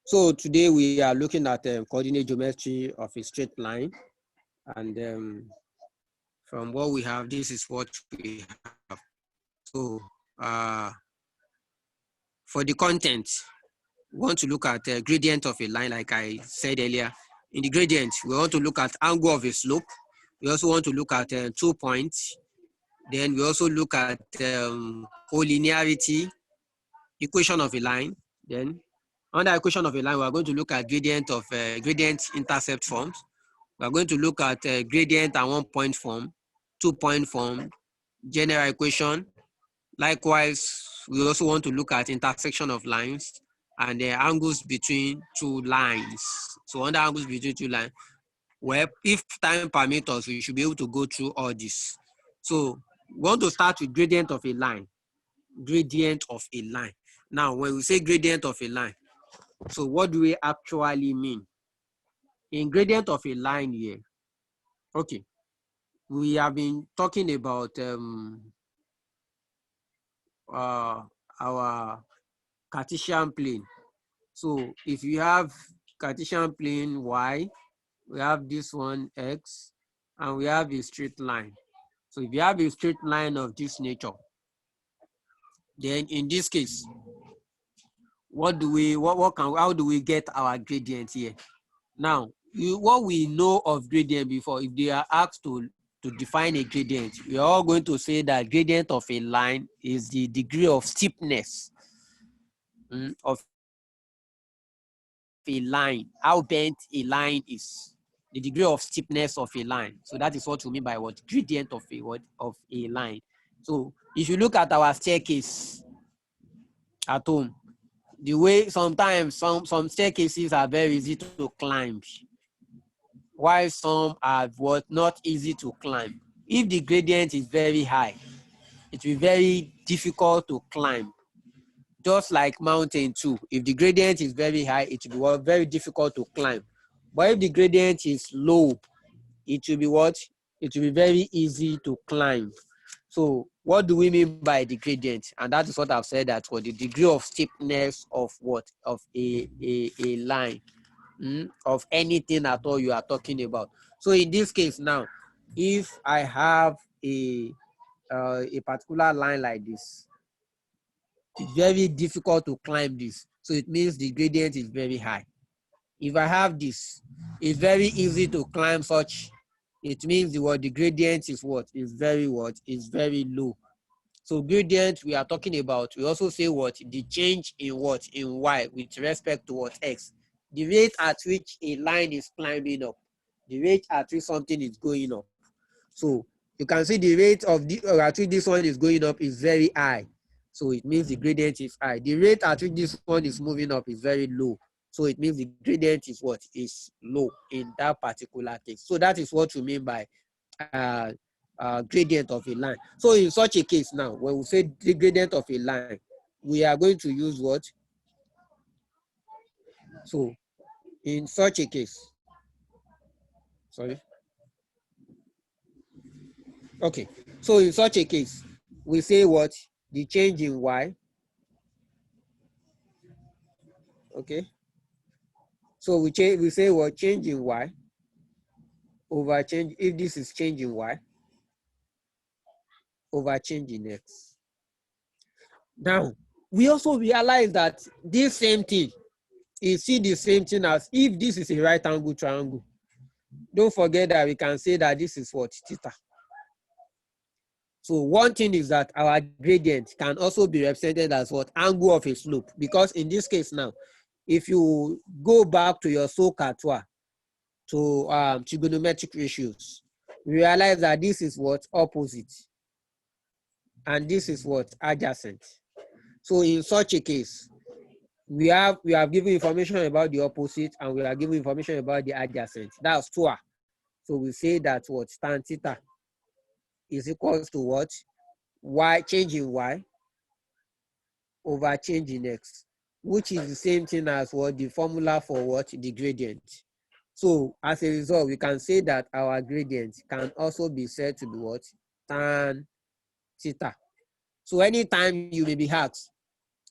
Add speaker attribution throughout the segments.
Speaker 1: So today we are looking at coordinate geometry of a straight line, and from what we have, this is what we have. So for the content, we want to look at gradient of a line, like I said earlier. In the gradient, we want to look at angle of a slope. We also want to look at 2 points. Then we also look at collinearity, equation of a line. Then under equation of a line, we are going to look at gradient of gradient intercept forms. We are going to look at gradient and 1 point form, 2 point form, general equation. Likewise, we also want to look at intersection of lines and the angles between two lines. So under angles between two lines, well, if time permits us, we should be able to go through all this. So we want to start with gradient of a line. Gradient of a line. Now, when we say gradient of a line, so what do we actually mean? In gradient of a line here, okay, we have been talking about our Cartesian plane. So if you have Cartesian plane Y, we have this one X, and we have a straight line. So if you have a straight line of this nature, then in this case, how do we get our gradient here? Now, what we know of gradient before, if they are asked to define a gradient, we are all going to say that gradient of a line is the degree of steepness of a line, how bent a line is, the degree of steepness of a line. So that is what we mean by what gradient of a line. So if you look at our staircase at home, the way sometimes some staircases are very easy to climb, while some are not easy to climb. If the gradient is very high, it will be very difficult to climb. Just like mountain too, if the gradient is very high, it will be very difficult to climb. But if the gradient is low, it will be what? It will be very easy to climb. So what do we mean by the gradient? And that is what I've said, that for the degree of steepness of what? Of a line, of anything at all you are talking about. So in this case now, if I have a particular line like this, it's very difficult to climb this. So it means the gradient is very high. If I have this, it's very easy to climb such. It means the gradient is is very low. So gradient we are talking about, we also say the change in y with respect to x. The rate at which a line is climbing up, the rate at which something is going up. So you can see the rate of at which this one is going up is very high. So it means the gradient is high. The rate at which this one is moving up is very low. So it means the gradient is is low in that particular case. So that is what we mean by gradient of a line. So in such a case now, when we say the gradient of a line, we are going to use what? So in such a case, sorry. Okay, so in such a case, we say what? The change in y. Okay, so we say what? Change in y over change, if this is change in y, over change in x. Now, we also realize that this same thing is see the same thing as if this is a right angle triangle. Don't forget that we can say that this is what? Theta. So one thing is that our gradient can also be represented as what? Angle of a slope. Because in this case now, if you go back to your SOHCAHTOA, to trigonometric ratios, we realize that this is what? Opposite. And this is what? Adjacent. So in such a case, we have given information about the opposite and we are given information about the adjacent. That's TOA. So we say that what? Tan theta is equals to what? Y, change in y over change in x, which is the same thing as what? The formula for what? The gradient. So as a result, we can say that our gradient can also be said to be what? Tan theta. So anytime you may be asked,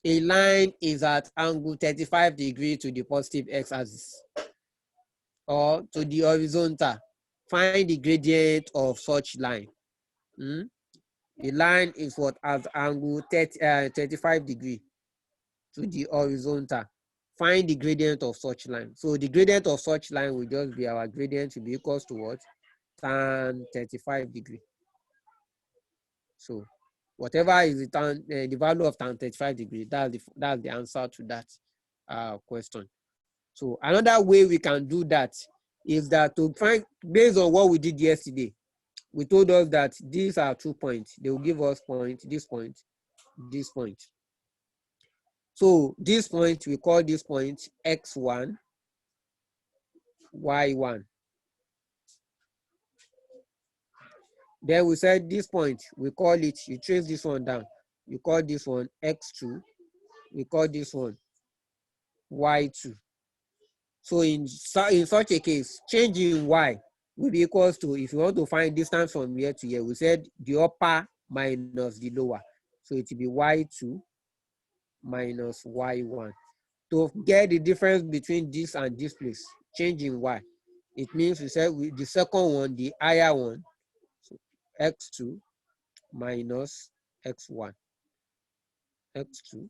Speaker 1: A line is at angle 35 degrees to the positive x-axis or to the horizontal. Find the gradient of such line. The line is what at angle 35 degrees to the horizontal. Find the gradient of such line. So the gradient of such line will just be our gradient will be equals to what? Tan 35 degrees. So whatever is the value of tan 35 degrees, that's the answer to that question. So another way we can do that is that to find, based on what we did yesterday, we told us that these are 2 points. They will give us point, this point, this point. So this point, we call this point x1, y1. Then we said this point, we call it, you trace this one down, you call this one x2, we call this one y2. So in such a case, changing y will be equals to, if you want to find distance from here to here, we said the upper minus the lower. So it will be y2 minus y1. To get the difference between this and this place, changing y, it means we said the second one, the higher one, so x2 minus x1, x2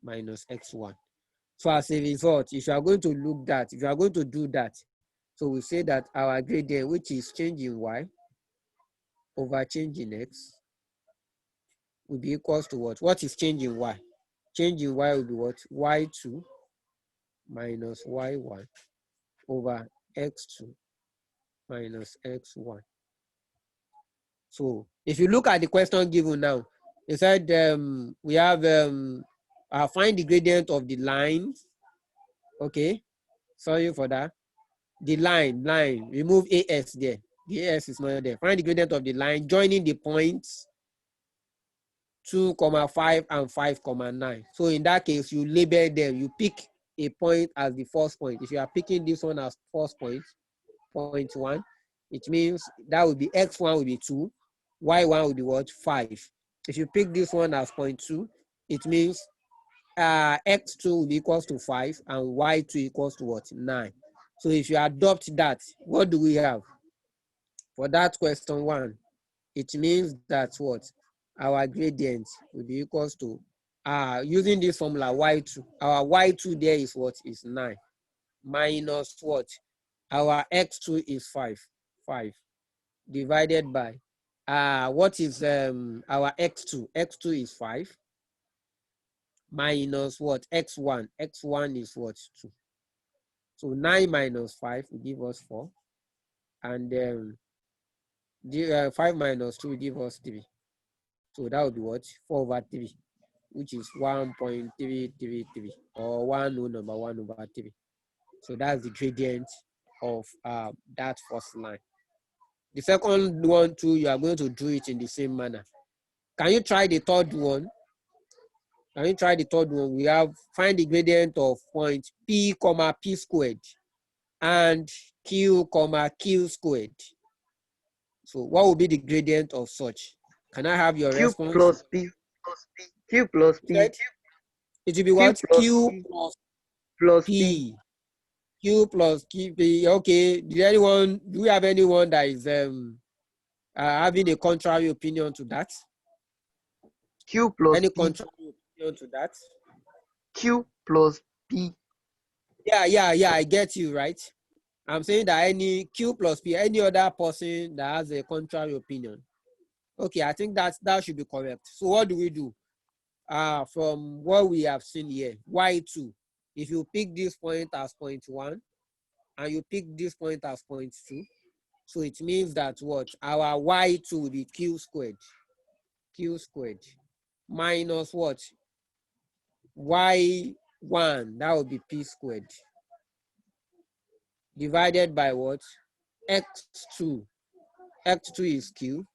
Speaker 1: minus x1. So as a result, if you are going to do that, so we say that our gradient, which is changing y over changing x, will be equals to what? What is changing y? Changing y will be what? Y2 minus y1 over x2 minus x1. So if you look at the question given now, it said we have find the gradient of the line. Okay, sorry for that. The line, remove AS there. The AS is not there. Find the gradient of the line joining the points 2,5 and 5,9. So in that case, you label them. You pick a point as the first point. If you are picking this one as first point, point 1, it means that would be x1 will be 2, y1 will be what? 5. If you pick this one as point 2, it means x2 will be equals to 5 and y2 equals to what? 9. So if you adopt that, what do we have? For that question 1, it means that what? Our gradient will be equals to, using this formula y2, our y2 there is what? Is 9. Minus what? Our x2 is 5 divided by, what is our x2? X2 is 5 minus what? X1. X1 is what? 2. So 9 minus 5 will give us 4. And 5 minus 2 will give us 3. So that would be what? 4 over 3, which is 1.333 or 1 over 3. So that's the gradient of that first line. The second one too, you are going to do it in the same manner. Can you try the third one? We have find the gradient of point P, P squared and Q, Q squared. So what will be the gradient of such? Can I have your response?
Speaker 2: Q plus P. Q plus P.
Speaker 1: It will be what? Q
Speaker 2: plus
Speaker 1: P. Q plus P. Okay. Do we have anyone that is having a contrary opinion to that?
Speaker 2: Q plus
Speaker 1: Any
Speaker 2: P.
Speaker 1: contrary opinion to that?
Speaker 2: Q plus P.
Speaker 1: Yeah, I get you, right? I'm saying that any Q plus P, any other person that has a contrary opinion. Okay, I think that should be correct. So what do we do? From what we have seen here, y2, if you pick this point as point 1 and you pick this point as point 2, so it means that what? Our y2 will be q squared minus what? y1, that would be p squared divided by what? x2 is q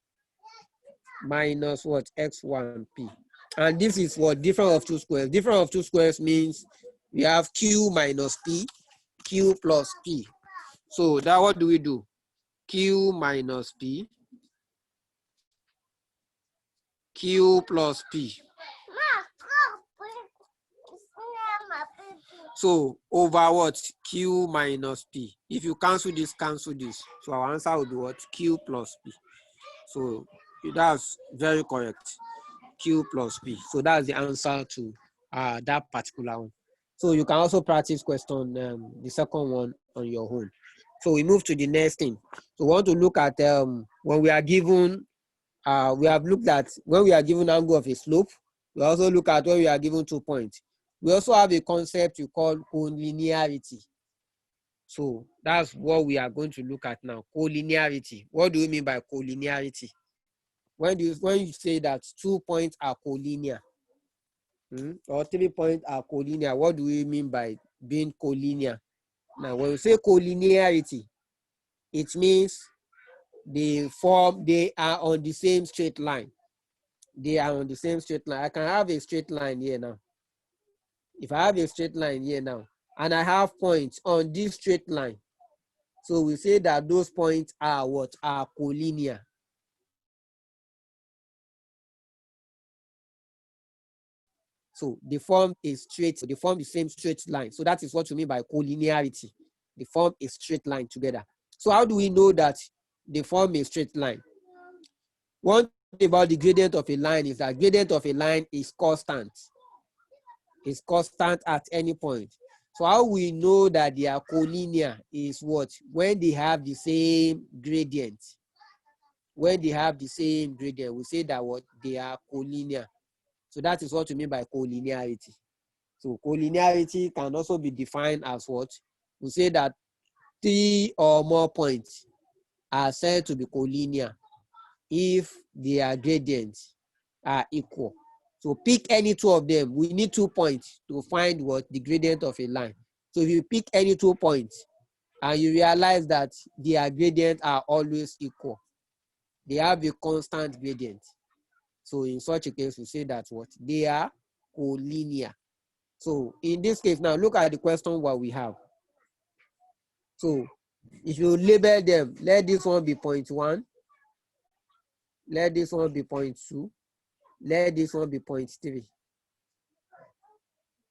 Speaker 1: minus what? x1p. And this is what? Difference of two squares. Difference of two squares means we have q minus p, q plus p. So that what do we do? Q minus p, q plus p. So over what? Q minus P. If you cancel this, cancel this. So our answer will be what? Q plus P. So that's very correct. Q plus P. So that's the answer to that particular one. So you can also practice question the second one on your own. So we move to the next thing. So we want to look at when we are given, we have looked at when we are given angle of a slope. We also look at when we are given 2 points. We also have a concept we call collinearity. So that's what we are going to look at now. Collinearity. What do you mean by collinearity? When you say that 2 points are collinear, or 3 points are collinear, what do we mean by being collinear? Now, when we say collinearity, it means they are on the same straight line. They are on the same straight line. I can have a straight line here now. If I have a straight line here now, and I have points on this straight line, so we say that those points are what? Are collinear. So they form a straight, they form the same straight line. So that is what you mean by collinearity. They form a straight line together. So how do we know that they form a straight line? One thing about the gradient of a line is that gradient of a line is constant. It's constant at any point. So how we know that they are collinear is what? When they have the same gradient. When they have the same gradient, we say that what? They are collinear. So that is what we mean by collinearity. So collinearity can also be defined as what? We say that 3 or more points are said to be collinear if their gradients are equal. So pick any 2 of them. We need 2 points to find what? The gradient of a line. So if you pick any 2 points and you realize that their gradients are always equal, they have a constant gradient. So in such a case, we say that what? They are collinear. So in this case, now look at the question what we have. So if you label them, let this one be 0.1, let this one be 0.2, let this one be 0.3.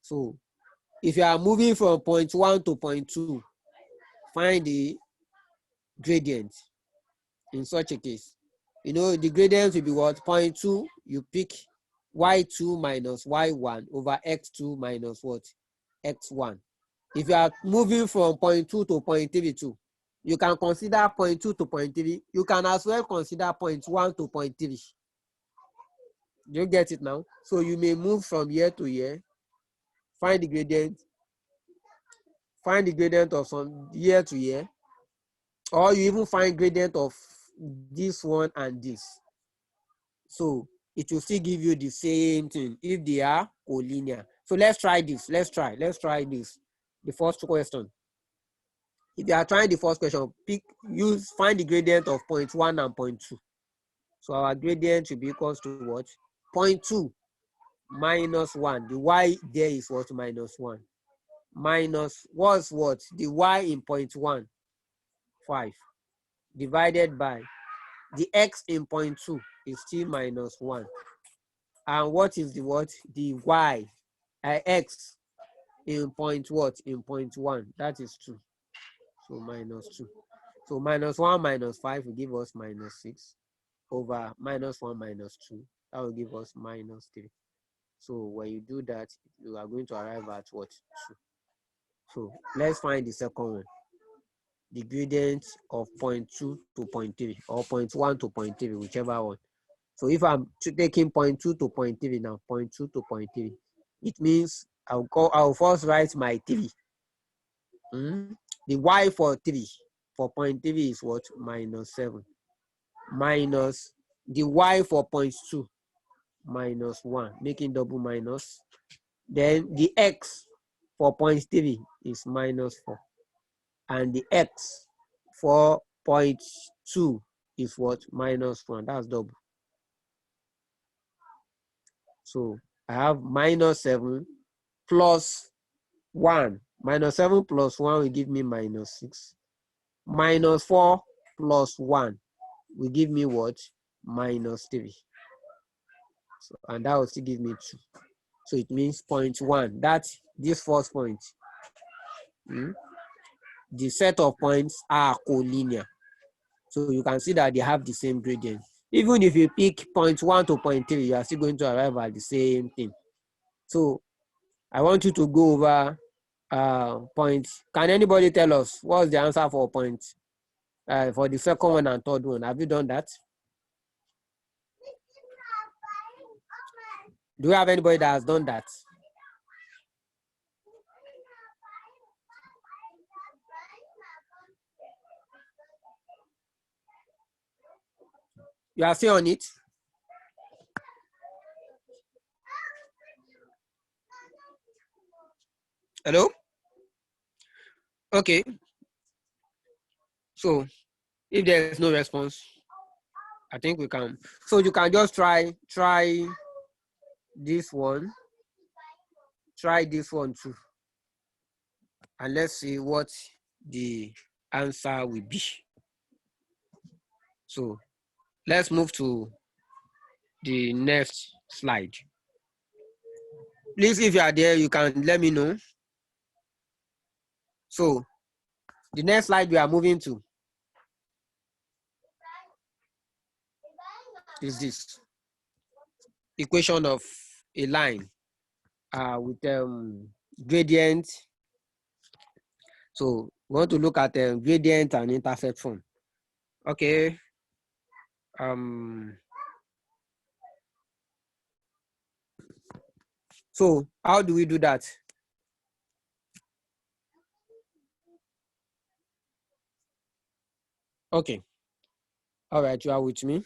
Speaker 1: So if you are moving from 0.1 to 0.2, find the gradient in such a case. You know, the gradient will be what? 0.2, you pick y2 minus y1 over x2 minus what? x1. If you are moving from 0.2 to 0.32, you can consider 0.2 to 0.3. You can as well consider 0.1 to 0.3. You get it now? So you may move from here to here, find the gradient of some here to here, or you even find gradient of this one and this. So it will still give you the same thing if they are collinear. So let's try this. Let's try this. The first question. If you are trying the first question, find the gradient of 0.1 and 0.2. So our gradient should be equals to what? 0.2 minus 1. The y there is what? Minus 1. Minus what's what? The y in 0.1, 5. Divided by the x in 0.2 is still minus 1. And what is the what? The y, x in point what? In 0.1. That is 2. So minus 2. So minus 1 minus 5 will give us minus 6 over minus 1 minus 2. That will give us minus 3. So when you do that, you are going to arrive at what? 2. So let's find the second one. The gradient of 0.2 to 0.3 or 0.1 to 0.3, whichever one. So if I'm taking 0.2 to 0.3 now, 0.2 to 0.3, it means I'll first write my 3. The y for 3 for 0.3 is what? Minus 7. Minus the y for 0.2, minus 1, making double minus. Then the x for 0.3 is minus 4. And the x for 0.2 is what? Minus 1. That's double. So I have minus 7 plus 1. Minus 7 plus 1 will give me minus 6. Minus 4 plus 1 will give me what? Minus 3. So, and that will still give me 2. So it means point 1. That's this first point. The set of points are collinear. So you can see that they have the same gradient. Even if you pick point 1 to point 3, you are still going to arrive at the same thing. So I want you to go over point. Can anybody tell us what's the answer for point for the second one and third one? Have you done that? Do you have anybody that has done that? You are still on it? Hello? Okay. So if there is no response, I think we can. So you can just try this one. Try this one too. And let's see what the answer will be. So let's move to the next slide. Please, if you are there, you can let me know. So the next slide we are moving to is this equation of a line with gradient. So we want to look at gradient and intercept form. Okay. So how do we do that? Okay. All right, you are with me.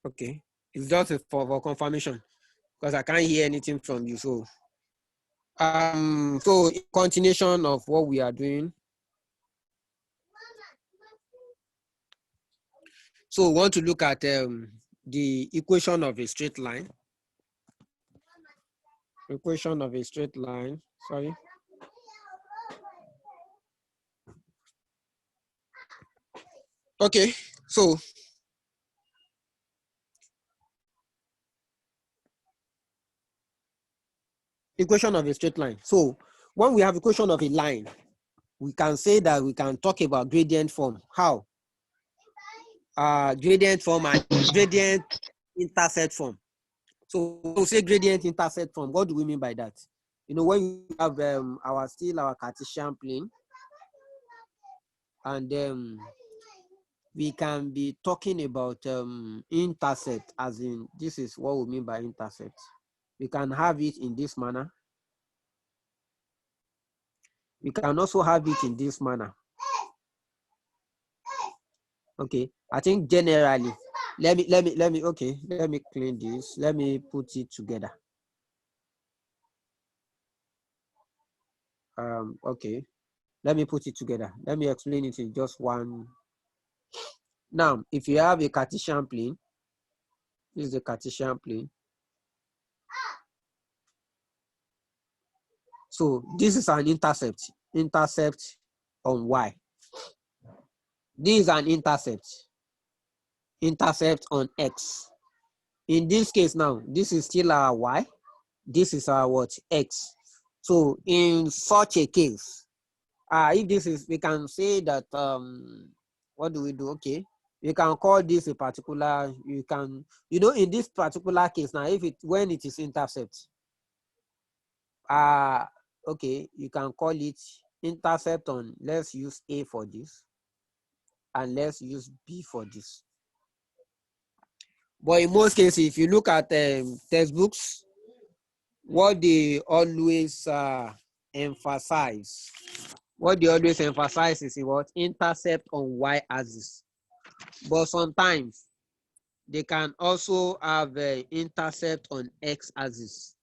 Speaker 1: Okay. It's just for confirmation because I can't hear anything from you. So so continuation of what we are doing. So we want to look at the equation of a straight line. Equation of a straight line. Sorry. Okay, so equation of a straight line. So when we have equation of a line, we can say that we can talk about gradient form. How? Gradient form and gradient intercept form. So when we say gradient intercept form, what do we mean by that? You know, when you have our Cartesian plane, and we can be talking about intercept, as in this is what we mean by intercept. We can have it in this manner. We can also have it in this manner. Okay, I think generally, let me clean this. Let me put it together. Okay, let me put it together. Let me explain it in just one. Now, if you have a Cartesian plane, this is the Cartesian plane. So this is an intercept on Y. This is an intercept on X. In this case now, this is still our Y. This is our what? X. So in such a case, if this is, we can say that, what do we do? Okay, you can call this a particular, you can, in this particular case now, when it is intercept, okay, you can call it intercept on, let's use A for this, and let's use B for this. But in most cases, if you look at textbooks, what they always emphasize is what? Intercept on Y axis. But sometimes they can also have intercept on X axis.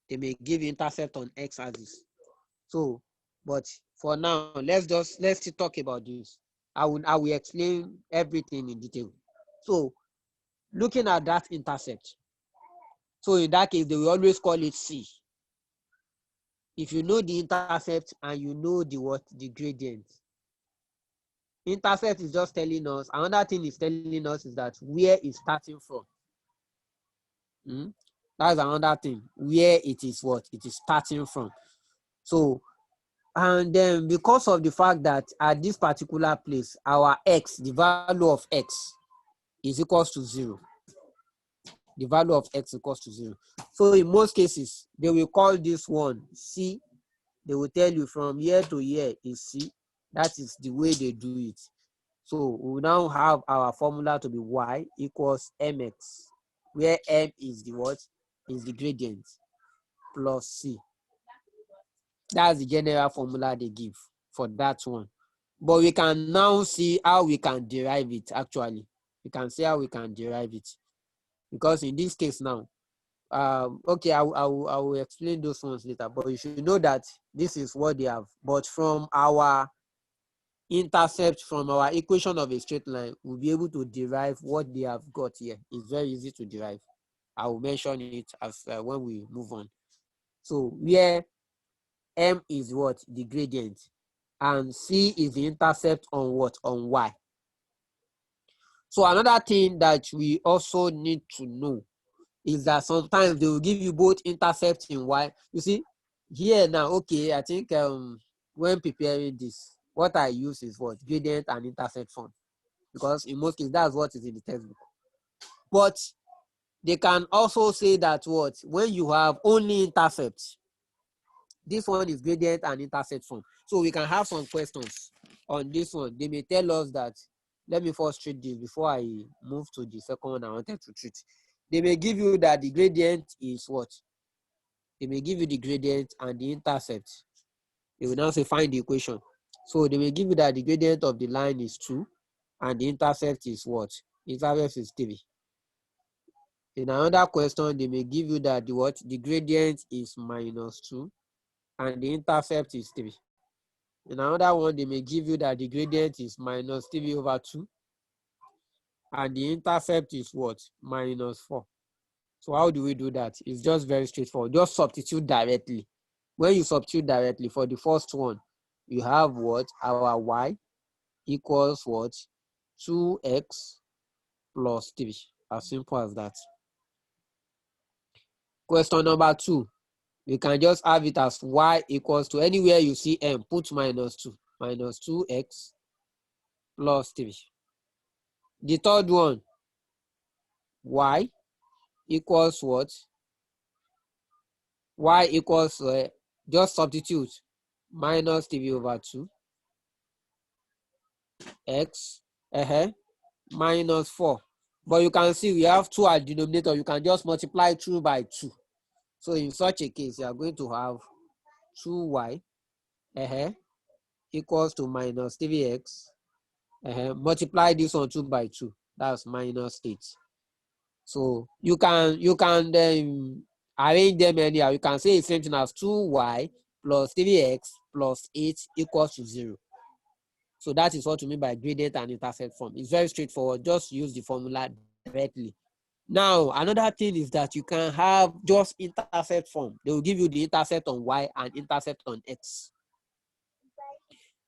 Speaker 1: They may give intercept on X axis. So, but for now, let's still talk about this. I will explain everything in detail. So, looking at that intercept. So in that case, they will always call it C. If you know the intercept and you know the gradient. Intercept is just telling us, another thing is telling us is that where it's starting from. That's another thing where it is what it is starting from. So, and then because of the fact that at this particular place, our x, the value of x is equals to 0. The value of x equals to 0. So in most cases, they will call this one C. They will tell you from year to year is C. That is the way they do it. So we now have our formula to be y equals mx, where m is the what? Is the gradient, plus c. That's the general formula they give for that one. But we can now see how we can derive it actually. We can see how we can derive it. Because in this case now, okay, I will explain those ones later, but you should know that this is what they have. But from our intercept, from our equation of a straight line, we'll be able to derive what they have got here. It's very easy to derive. I will mention it as when we move on. So where m is what? The gradient, and c is the intercept on what? On y. So another thing that we also need to know is that sometimes they will give you both intercept in y. You see, here now, okay, I think when preparing this, what I use is what? Gradient and intercept form. Because in most cases, that's what is in the textbook. But they can also say that what? When you have only intercept, this one is gradient and intercept form. So we can have some questions on this one. They may tell us that, let me first treat this before I move to the second one I wanted to treat. They may give you that the gradient is what? They may give you the gradient and the intercept. They will now say find the equation. So they may give you that the gradient of the line is 2 and the intercept is what? Intercept is 3. In another question, they may give you that the what? The gradient is -2 and the intercept is 3. In another one, they may give you that the gradient is -3/2 and the intercept is what? -4. So how do we do that? It's just very straightforward. Just substitute directly. When you substitute directly for the first one, you have what? Our y equals what? 2x plus 3. As simple as that. Question number 2. We can just have it as y equals to, anywhere you see m, put -2. -2x plus 3. The third one, y equals what? Y equals, just substitute, -3/2 x -4. But you can see we have 2 at denominator. You can just multiply through by 2. So in such a case, you are going to have 2y equals to -3x. Multiply this one 2 by 2. That's -8. So you can arrange them anyhow. You can say the same thing as 2y plus 3x plus 8 equals to 0. So that is what we mean by gradient and intercept form. It's very straightforward. Just use the formula directly. Now, another thing is that you can have just intercept form. They will give you the intercept on y and intercept on x.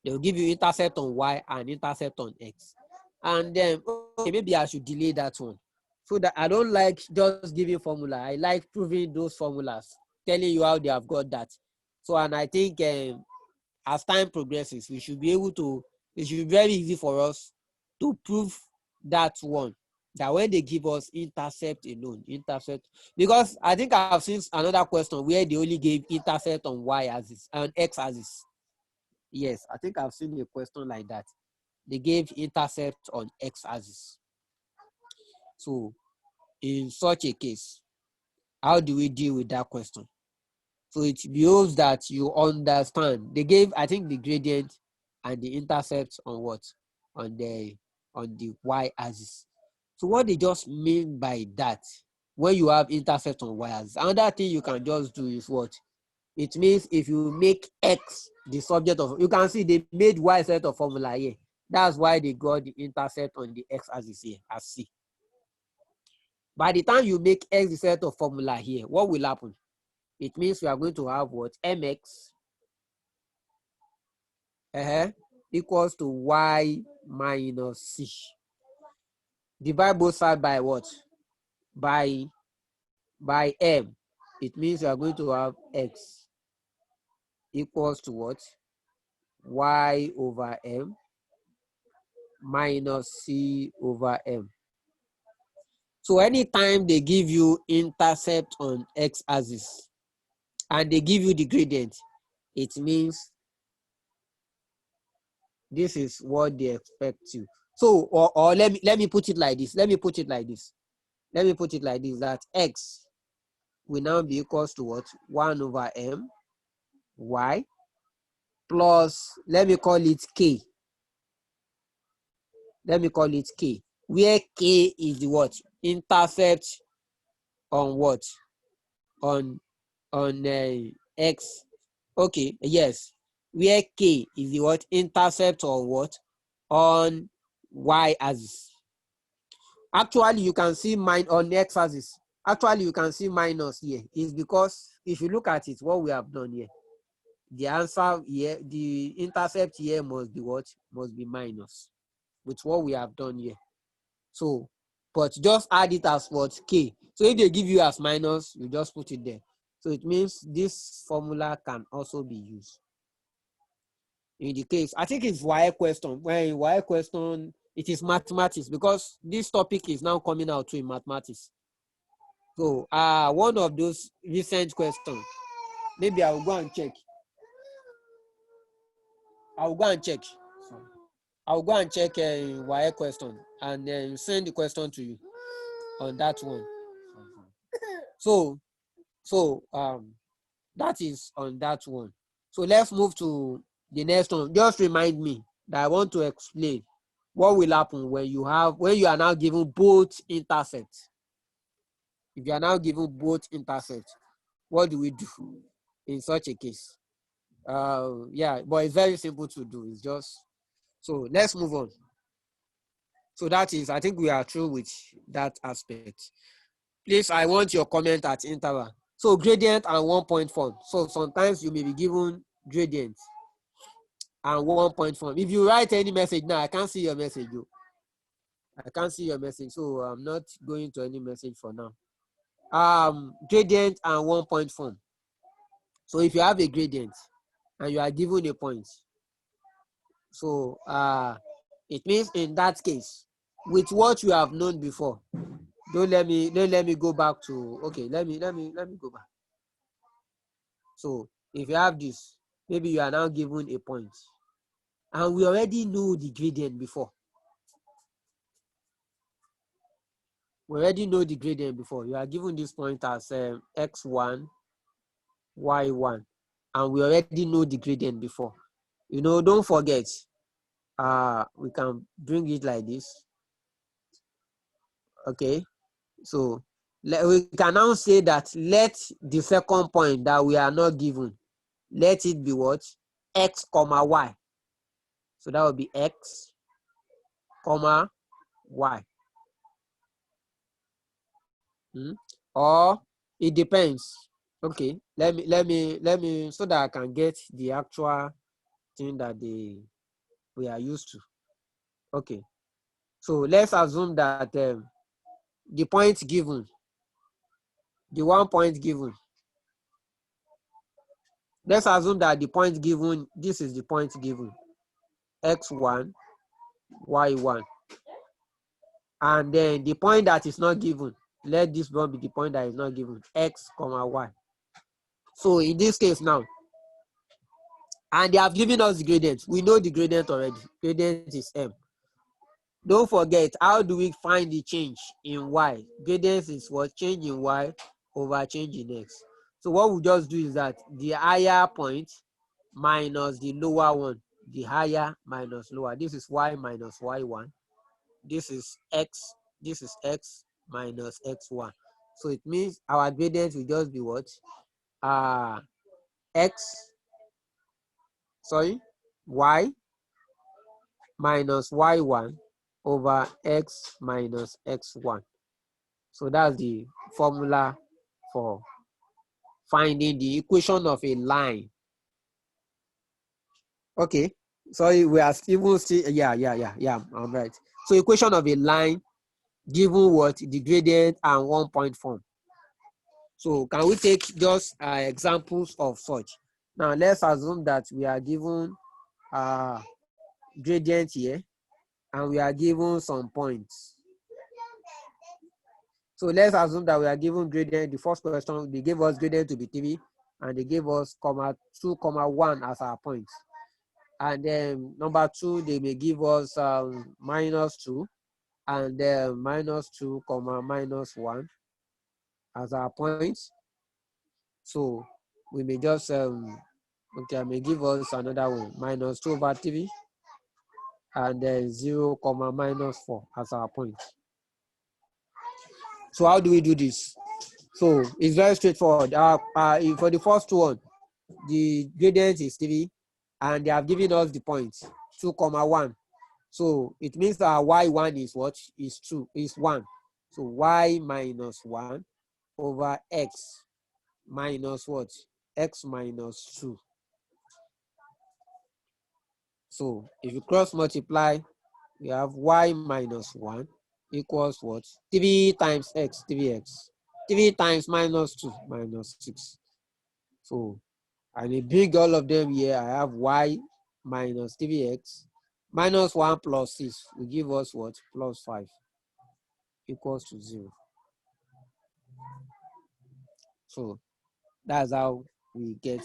Speaker 1: They will give you intercept on y and intercept on x. And then, okay, maybe I should delay that one. So that I don't like just giving formula. I like proving those formulas, telling you how they have got that. So, and I think as time progresses, we should be able to, it should be very easy for us to prove that one. That when they give us intercept alone, because I think I've seen another question where they only gave intercept on y axis and x axis. Yes, I think I've seen a question like that. They gave intercept on x axis. So in such a case, how do we deal with that question? So it behoves that you understand. They gave, I think, the gradient and the intercept on what? On the y axis. So what they just mean by that, when you have intercept on y axis, another thing you can just do is what? It means if you make x the subject of, you can see they made y set of formula here. That's why they got the intercept on the x axis here as C. By the time you make x the set of formula here, what will happen? It means we are going to have what? Mx equals to y minus c. Divide both sides by what? By by m, it means you are going to have x equals to what? Y over m minus c over m. So anytime they give you intercept on x-axis and they give you the gradient, it means this is what they expect you. So, or let me put it like this. Let me put it like this, that x will now be equals to what? 1 over m y plus, let me call it k. Where k is the what? Intercept on what? On x. Okay, yes. Where k is the what? Intercept on what? On y axis. Actually, you can see on x axis. Actually, you can see minus here. It's because if you look at it, what we have done here, the answer here, the intercept here must be what? Must be minus with what we have done here. So, but just add it as what? K. So if they give you as minus, you just put it there. So it means this formula can also be used. In the case, I think it's Y question. When Y question, it is mathematics, because this topic is now coming out in mathematics. So one of those recent questions, maybe I will go and check. I'll go and check Y question and then send the question to you on that one. So that is on that one. So let's move to the next one. Just remind me that I want to explain what will happen when you are now given both intercepts. If you are now given both intercepts, what do we do in such a case? Yeah, but it's very simple to do. It's just, so let's move on. So that is, I think we are through with that aspect. Please, I want your comment at interval. So gradient and 1 point form. So sometimes you may be given gradient and 1 point form. If you write any message now, I can't see your message. I can't see your message, so I'm not going to any message for now. Gradient and 1 point form. So if you have a gradient and you are given a point, so it means in that case, with what you have known before, don't let me go back to, okay, let me go back. So if you have this, maybe you are now given a point, and we already know the gradient before. We already know the gradient before. You are given this point as x1, y1, and we already know the gradient before. You know, don't forget, we can bring it like this. Okay, so we can now say that let the second point that we are not given, let it be what? X comma y. So that would be x comma y. Or it depends. Okay, let me so that I can get the actual thing that we are used to. Okay, so let's assume that the point given, the 1 point given, let's assume that the point given, this is the point given, x1, y1, and then the point that is not given, let this one be the point that is not given, x comma y. So in this case now, and they have given us the gradient. We know the gradient already. Gradient is m. Don't forget, how do we find the change in y? Gradient is what? Change in y over change in x. So what we just do is that the higher point minus the lower one, the higher minus lower. This is y minus y1. This is x minus x1. So it means our gradient will just be what? Y minus y1 over x minus x1. So that's the formula for finding the equation of a line. Okay, sorry, we are even still, yeah, I'm right. So equation of a line given what? The gradient and 1 point form. So can we take just examples of such? Now let's assume that we are given gradient here and we are given some points. So let's assume that we are given gradient. The first question, they gave us gradient to be 3 and they gave us 2, 1 as our point. And then number 2, they may give us -2 and then -2, -1 as our point. So we may just okay, I may give us another one, -2/3 and then 0, -4 as our point. So how do we do this? So it's very straightforward. For the first one, the gradient is 3 and they have given us the points 2, 1. So it means that y1 is what? Is 2, is 1. So y minus 1 over x minus what? X minus 2. So if you cross multiply, we have y minus 1 equals what? 3 times x, 3x. 3 times -2, -6. So and I bring all of them here. I have y minus 3x minus 1 plus 6 will give us what? Plus 5 equals to 0. So that's how we get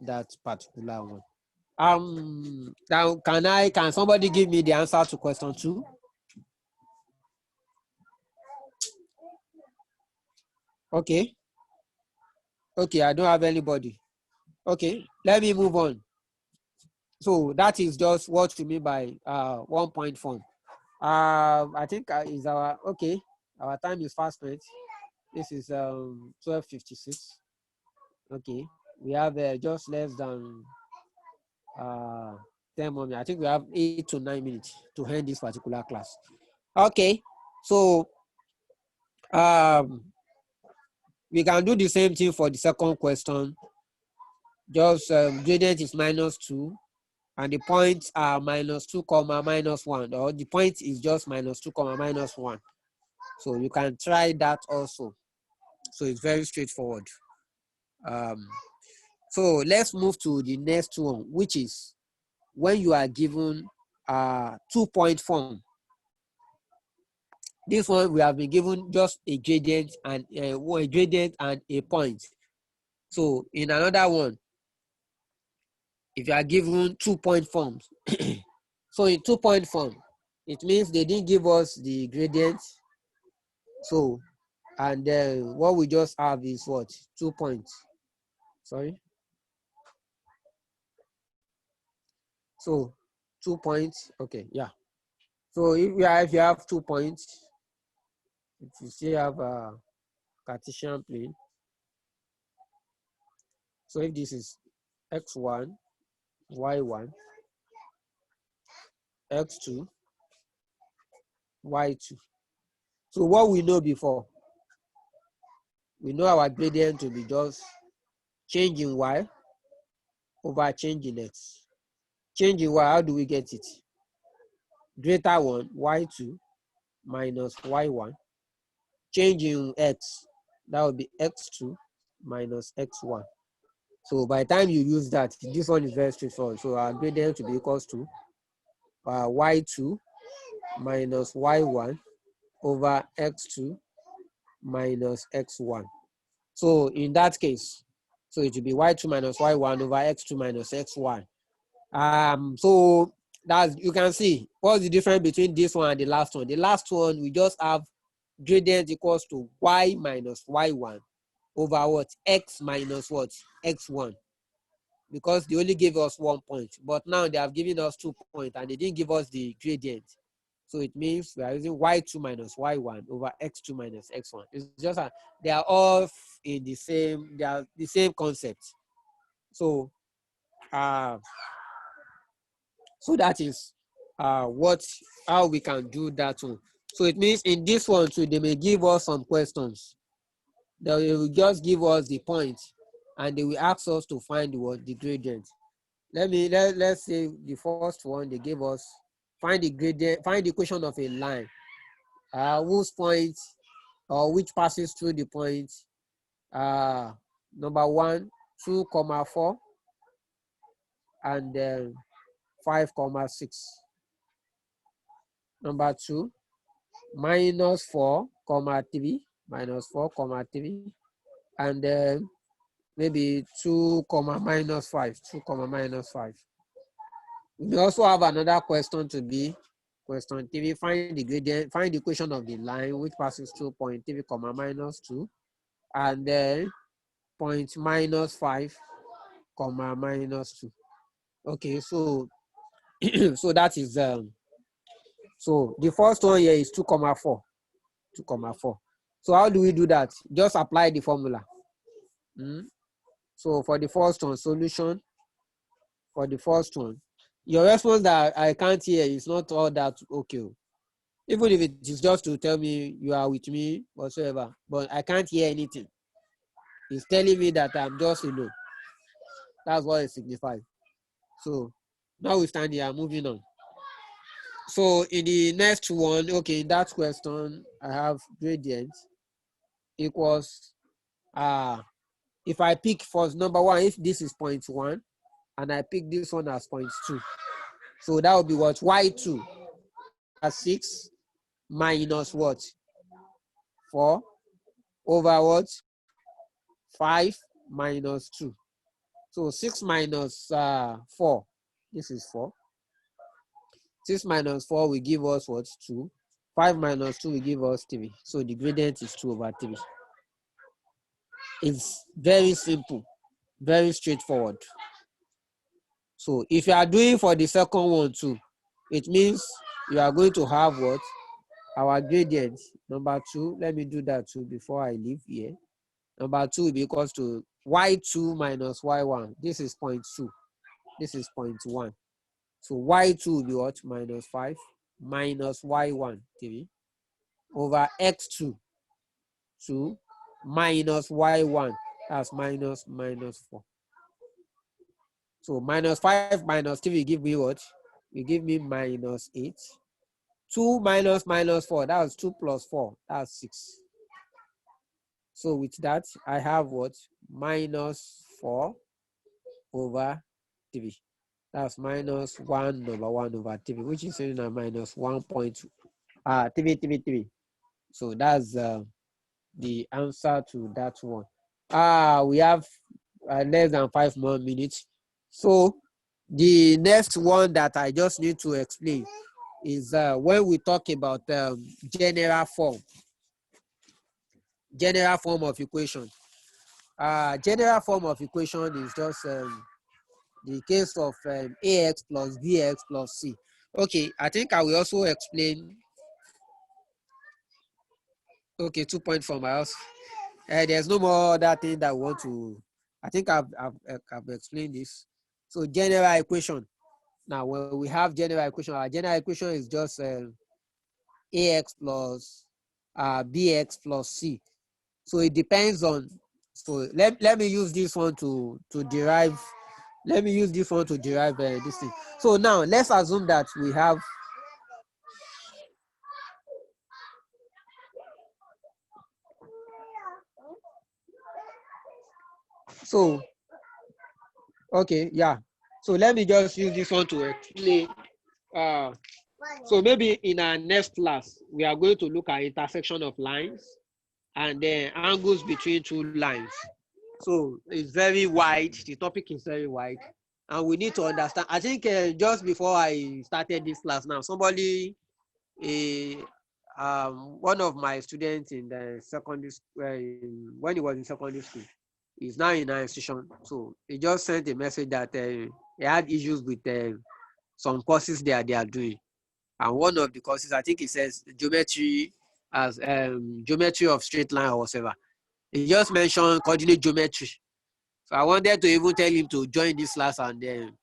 Speaker 1: that particular one. Now can somebody give me the answer to question 2? Okay, I don't have anybody. Okay, let me move on. So that is just what you mean by 1 point form. I think is our okay. Our time is fast spent. This is 12:56. Okay, we have just less than 10 more minutes. I think we have 8 to 9 minutes to end this particular class. Okay, so we can do the same thing for the second question. Just gradient is -2 and the points are -2, -1, or the point is just -2, -1. So you can try that also. So it's very straightforward. So let's move to the next one, which is when you are given 2-point form. This one we have been given just a gradient and a point. So in another one, if you are given 2-point forms, so in 2-point form, it means they didn't give us the gradient. So and then what we just have is what? 2 points. Sorry. So 2 points. Okay, yeah. So if you have 2 points, if you still have a Cartesian plane. So if this is x1, y1, x2, y2. So what we know before, we know our gradient to be just change in y over change in x. Change in y, how do we get it? Greater one, y2 minus y1. Change in x, that would be x2 minus x1. So by the time you use that, this one is very straightforward. So our gradient will be equals to y2 minus y1 over x2 minus x1. So in that case, so it will be y2 minus y1 over x2 minus x1. So that's, you can see what's the difference between this one and the last one. The last one, we just have gradient equals to y minus y1 over what? X minus what? X1. Because they only gave us 1 point, but now they have given us 2 points and they didn't give us the gradient. So it means we are using y2 minus y1 over x2 minus x1. It's just they are all in the same, they are the same concept. So so that is how we can do that one. So it means in this one too, they may give us some questions. They will just give us the point and they will ask us to find the gradient. Let's say the first one they gave us, find the gradient, find the equation of a line whose point or which passes through the point Number 1, 2,4, and then 5,6. Number 2, minus 4,3, minus 4,3, and then maybe 2, minus 5, 2, minus 5. We also have another question to be question 3. Find the gradient, find the equation of the line which passes through point 3, minus 2, and then point minus 5, minus 2. Okay, so so that is so the first one here is 2,4. 2,4. So how do we do that? Just apply the formula. So for the first one, solution for the first one, your response that I can't hear is not all that okay. Even if it is just to tell me you are with me whatsoever, but I can't hear anything. It's telling me that I'm just alone. That's what it signifies. So now we stand here, moving on. So in the next one, okay, in that question, I have gradient equals if I pick first number 1, if this is 0.1 and I pick this one as 0.2, so that would be what? Y2 as 6 minus what? 4 over what? 5 minus 2. So 6 minus 4, this is 4. 6 minus 4 will give us what? 2. 5 minus 2 will give us 3. So the gradient is 2 over 3. It's very simple, very straightforward. So if you are doing for the second one too, it means you are going to have what? Our gradient. Number 2, let me do that too before I leave here. Number 2 will be equals to y2 minus y1. This is 0.2. This is 0.1. So y2 will be what? Minus 5 minus y1, 3, over x2, 2, minus y1, that's minus 4. So minus 5 minus 3 will give me what? Will give me minus 8. 2 minus 4, that's 2 plus 4, that's 6. So with that, I have what? Minus 4 over 3. That's minus 1 over 1 over 3, which is saying a minus 1.333. So that's the answer to that one. We have less than 5 more minutes. So the next one that I just need to explain is when we talk about general form of equation. General form of equation is just the case of ax plus bx plus c. Okay, I think I will also explain. Okay, 2 points from my house. There's no more other thing that we want to. I think I've explained this. So general equation. Now, when we have general equation, our general equation is just ax plus bx plus c. So it depends on. So let me use this one to derive. Let me use this one to derive this thing. So now let's assume that we have. So okay, yeah. So let me just use this one to explain. So maybe in our next class, we are going to look at intersection of lines and then angles between two lines. So it's very wide. The topic is very wide, and we need to understand. I think just before I started this class now, somebody, one of my students in the secondary when he was in secondary school, is now in our institution. So he just sent a message that he had issues with some courses they are doing. And one of the courses, I think it says geometry as geometry of straight line or whatever. He just mentioned coordinate geometry. So I wanted to even tell him to join this class, and then,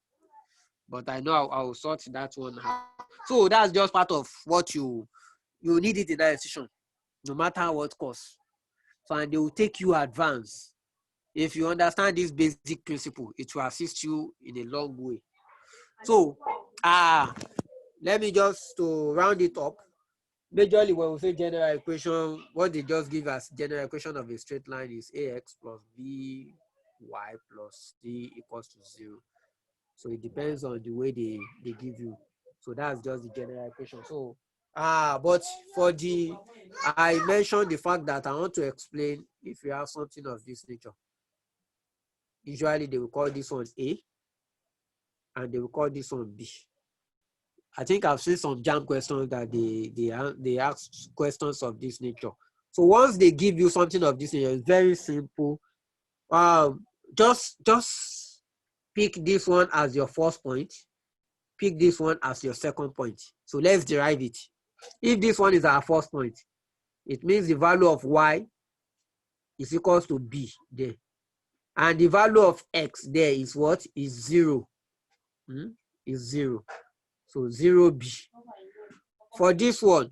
Speaker 1: but I know I'll sort that one out. So that's just part of what you need it in that institution, no matter what course. So and they will take you advanced. If you understand this basic principle, it will assist you in a long way. So let me just to round it up. Majorly, when we say general equation, what they just give us general equation of a straight line is ax plus by plus c equals to 0. So it depends on the way they give you. So that's just the general equation. So but for the I mentioned the fact that I want to explain if you have something of this nature. Usually they will call this one A and they will call this one B. I think I've seen some jam questions that they ask questions of this nature. So once they give you something of this nature, it's very simple. Just pick this one as your first point. Pick this one as your second point. So let's derive it. If this one is our first point, it means the value of y is equals to b there. And the value of x there is what? Is 0. Is 0. So 0b. For this one,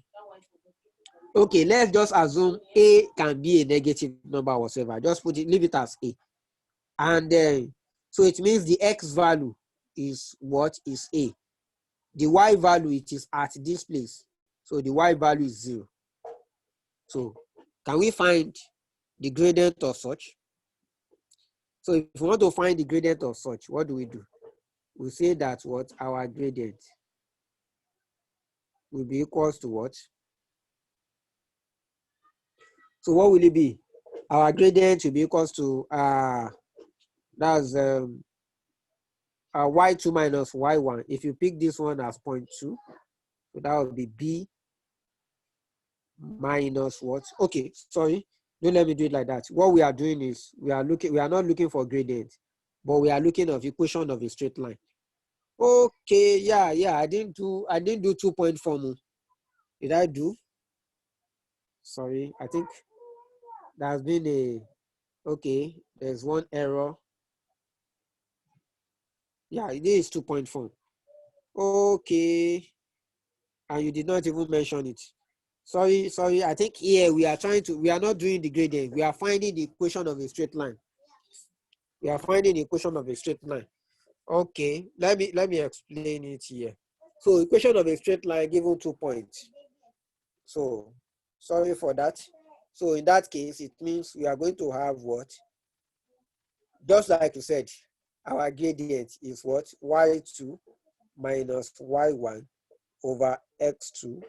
Speaker 1: okay, let's just assume a can be a negative number whatsoever. Just put it, leave it as a. And then, so it means the x value is what? Is a. The y value, it is at this place. So the y value is 0. So can we find the gradient of such? So if we want to find the gradient of such, what do? We say that what? Our gradient will be equals to what? So what will it be? Our gradient will be equals to that's y2 minus y1. If you pick this one as 0.2, so that would be b minus what? Okay, sorry, don't let me do it like that. What we are doing is we are not looking for gradient, but we are looking of equation of a straight line. Okay, yeah, I didn't do 2-point formula. Did I do? Sorry, I think there's been okay, there's one error. Yeah, it is 2-point form. Okay, and you did not even mention it. Sorry, I think here we are not doing the gradient. We are finding the equation of a straight line. We are finding the equation of a straight line. Okay, let me explain it here. So equation of a straight line given 2 points. So sorry for that. So in that case, it means we are going to have what? Just like you said, our gradient is what? Y2 minus y1 over x2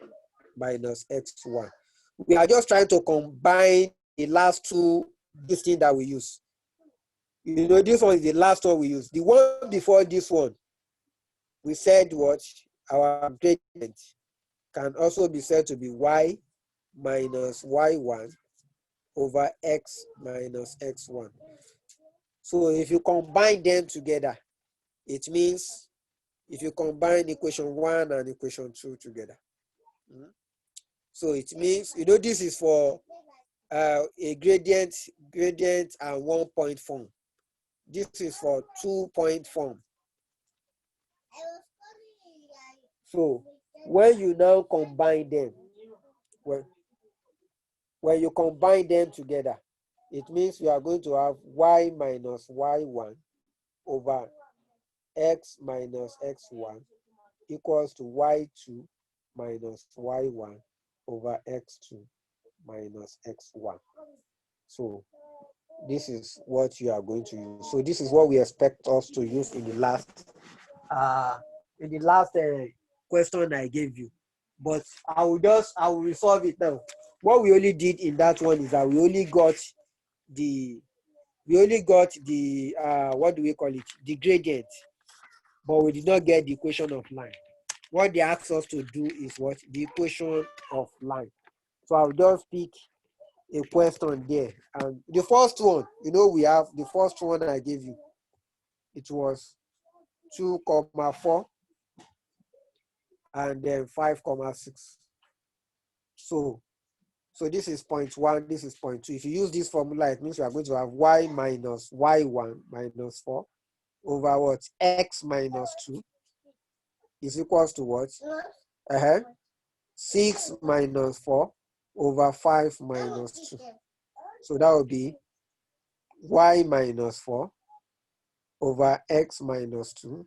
Speaker 1: minus x1. We are just trying to combine the last two, this thing that we use. You know, this one is the last one we use. The one before this one, we said what? Our gradient can also be said to be y minus y1 over x minus x1. So if you combine them together, it means if you combine equation 1 and equation 2 together. So it means, you know, this is for a gradient and 1-point form. This is for 2-point form. So when you now combine them, when you combine them together, it means you are going to have y minus y1 over x minus x1 equals to y2 minus y1 over x2 minus x1. So this is what you are going to use. So this is what we expect us to use in the last question I gave you. But I will resolve it now. What we only did in that one is that we only got the what do we call it? The gradient, but we did not get the equation of line. What they asked us to do is what? The equation of line. So I'll just pick a question there. And the first one, you know, we have the first one I gave you. It was 2,4 and then 5,6. So this is 0.1, this is 0.2. If you use this formula, it means you are going to have y minus y1 minus 4 over what? X minus 2 is equals to what? 6 minus 4 over 5 minus 2. So that would be y minus 4 over x minus 2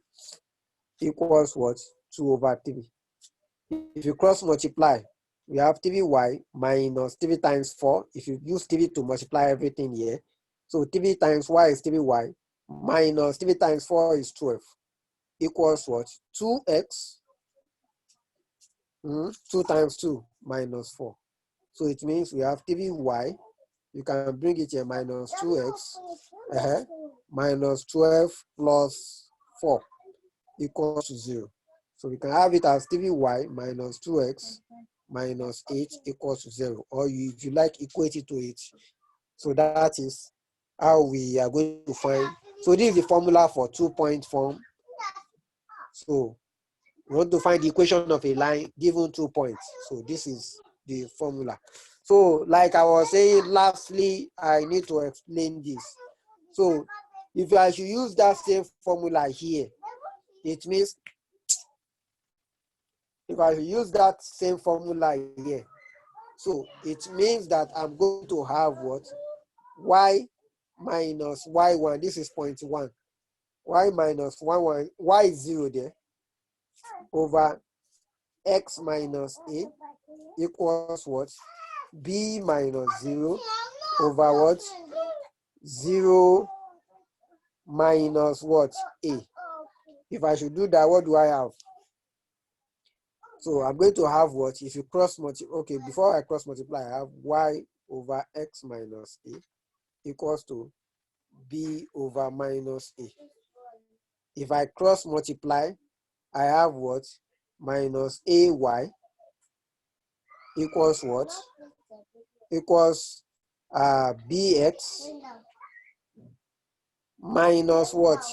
Speaker 1: equals what? 2 over 3. If you cross multiply,
Speaker 3: we have 3y minus 3 times 4. If you use 3 to multiply everything here, so 3 times y is 3y minus 3 times 4 is 12 equals what? 2x. 2 times 2 minus 4. So it means we have 3y. You can bring it here minus 2x minus 12 plus 4 equals to 0. So we can have it as 3y minus 2x minus 8 equals to 0. Or if you like, equate it to it. So that is how we are going to find. So this is the formula for 2-point form. So we want to find the equation of a line given 2 points. So this is the formula. So like I was saying, lastly, I need to explain this. So if I should use that same formula here, it means if I should use that same formula here, so it means that I'm going to have what? Y minus y1, this is 0.1. Y minus y1, y is 0 there, over x minus a equals what? B minus 0 over what? 0 minus what? A. If I should do that, what do I have? So I'm going to have what? If you cross multiply, okay, before I cross multiply, I have y over x minus a equals to b over minus a. If I cross multiply, I have what? Minus ay equals what? Equals bx minus what?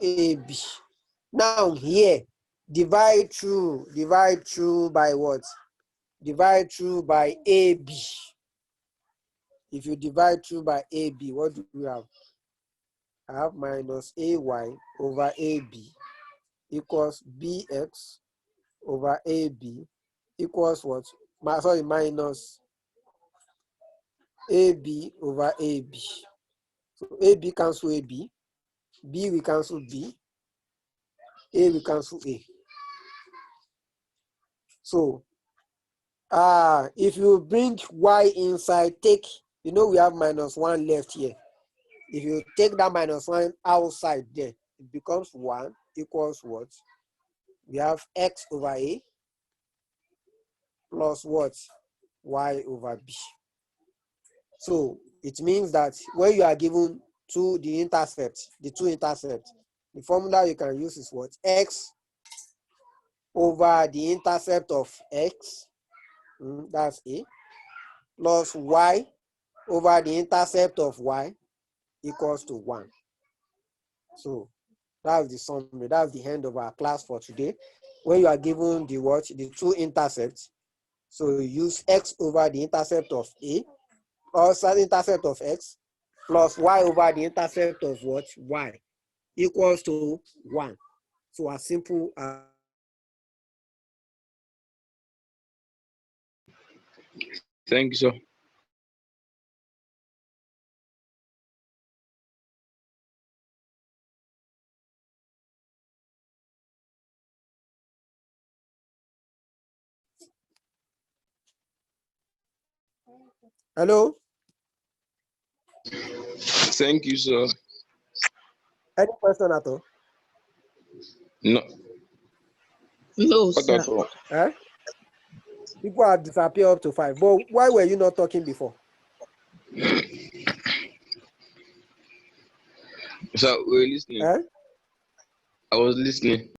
Speaker 3: ab. Now here, divide through by what? Divide through by ab. If you divide through by ab, what do you have? I have minus ay over ab equals bx over ab equals what? Sorry, minus ab over ab. So ab cancel ab, b we cancel b, a we cancel a. So if you bring y inside, take, we have minus 1 left here. If you take that minus 1 outside there, it becomes 1 equals what? We have x over a plus what? Y over b. So it means that when you are given the two intercepts, the formula you can use is what? X over the intercept of x, that's a, plus y over the intercept of y equals to 1. So that's the summary. That's the end of our class for today. When you are given the two intercepts, so you use x over the intercept of a plus the intercept of x plus y over the intercept of what? Y equals to 1. So as simple as
Speaker 4: Thank you, sir.
Speaker 3: hello?
Speaker 4: Thank you, sir.
Speaker 3: Any question at all?
Speaker 4: No,
Speaker 5: No,
Speaker 4: what
Speaker 5: sir.
Speaker 4: at all.
Speaker 3: Eh? People have disappeared up to 5. But why were you not talking before?
Speaker 4: So we're listening.
Speaker 3: Eh?
Speaker 4: I was listening.